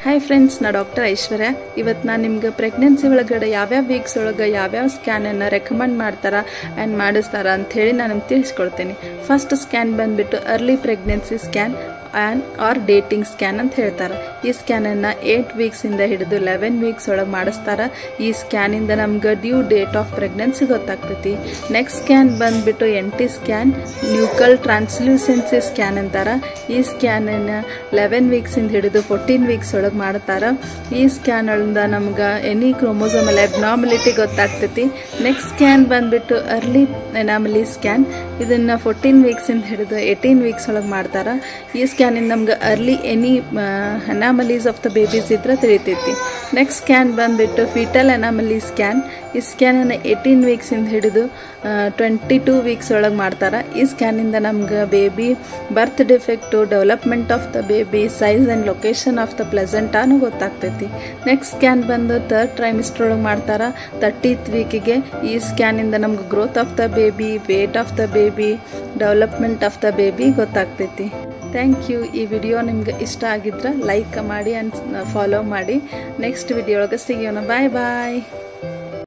Hi friends, ನಾ doctor ಐಶ್ವರ್ಯ. ಇವತ್ತು ನಾನು ನಿಮ್ಗೆ ಪ್ರೆಗ್ನೆನ್ಸಿ ಒಳಗಡೆ ಯಾವ್ಯಾವ ವೀಕ್ಸ್ ಒಳಗೆ ಯಾವ್ಯಾವ ಸ್ಕ್ಯಾನನ್ನು ರೆಕಮೆಂಡ್ ಮಾಡ್ತಾರ ಆ್ಯಂಡ್ ಮಾಡಿಸ್ತಾರ ಅಂಥೇಳಿ ನಾನು ನಿಮ್ಗೆ ತಿಳಿಸ್ಕೊಡ್ತೀನಿ. ಫಸ್ಟ್ ಸ್ಕ್ಯಾನ್ ಬಂದುಬಿಟ್ಟು early pregnancy scan or dating scan ಅಂತ ಹೇಳ್ತಾರೆ. ಈ ಸ್ಕ್ಯಾನನ್ನು 8 ವೀಕ್ಸಿಂದ ಹಿಡಿದು 11 ವೀಕ್ಸ್ ಒಳಗೆ ಮಾಡಿಸ್ತಾರೆ. ಈ ಸ್ಕ್ಯಾನಿಂದ ನಮ್ಗೆ ಡ್ಯೂ ಡೇಟ್ ಆಫ್ ಪ್ರೆಗ್ನೆನ್ಸಿ ಗೊತ್ತಾಗ್ತೈತಿ. ನೆಕ್ಸ್ಟ್ ಸ್ಕ್ಯಾನ್ ಬಂದುಬಿಟ್ಟು NT scan, nuchal translucency scan ಅಂತಾರೆ. ಈ ಸ್ಕ್ಯಾನನ್ನು 11 ವೀಕ್ಸಿಂದ ಹಿಡಿದು 14 ವೀಕ್ಸ್ ಒಳಗೆ ಮಾಡ್ತಾರೆ. ಈ ಸ್ಕ್ಯಾನ್ ಒಳಗಿಂದ ನಮ್ಗೆ ಎನಿ ಕ್ರೋಮೋಸೋಮಲ್ ಅಬ್ನಾರ್ಮಲಿಟಿ ಗೊತ್ತಾಗ್ತೈತಿ. ನೆಕ್ಸ್ಟ್ ಸ್ಕ್ಯಾನ್ ಬಂದುಬಿಟ್ಟು ಅರ್ಲಿ ಎನಾಮಲಿ ಸ್ಕ್ಯಾನ್. ಇದನ್ನು 14 ವೀಕ್ಸಿಂದ ಹಿಡಿದು 18 ವೀಕ್ಸ್ ಒಳಗೆ ಮಾಡ್ತಾರೆ. ಈ ಸ್ಕ್ಯಾನಿಂದ ನಮ್ಗೆ early any anomalies of the babies ಇದ್ರೆ ತಿಳಿತೈತಿ. ನೆಕ್ಸ್ಟ್ ಸ್ಕ್ಯಾನ್ ಬಂದುಬಿಟ್ಟು ಫೀಟಲ್ ಅನಾಮಲಿ ಸ್ಕ್ಯಾನ್. ಈ ಸ್ಕ್ಯಾನನ್ನು 18 ವೀಕ್ಸಿಂದ ಹಿಡಿದು 22 ವೀಕ್ಸ್ ಒಳಗೆ ಮಾಡ್ತಾರೆ. ಈ ಸ್ಕ್ಯಾನಿಂದ ನಮ್ಗೆ baby birth defect, development of the baby, size and location of the ಪ್ಲೆಸೆಂಟಾನು ಗೊತ್ತಾಗ್ತೈತಿ. ನೆಕ್ಸ್ಟ್ ಸ್ಕ್ಯಾನ್ ಬಂದು 3rd ಟ್ರೈಮಿಸ್ಟರ್ ಒಳಗೆ ಮಾಡ್ತಾರೆ, 30th ವೀಕಿಗೆ. ಈ ಸ್ಕ್ಯಾನಿಂದ ನಮ್ಗೆ growth of the baby, weight of the baby, development of the baby ಗೊತ್ತಾಗ್ತೈತಿ. Thank you. ಈ ವಿಡಿಯೋ ನಿಮ್ಗೆ ಇಷ್ಟ ಆಗಿದ್ರೆ ಲೈಕ್ ಮಾಡಿ ಆ್ಯಂಡ್ ಫಾಲೋ ಮಾಡಿ. ನೆಕ್ಸ್ಟ್ ವಿಡಿಯೋ ಒಳಗೆ ಸಿಗೋಣ. ಬಾಯ್ ಬಾಯ್.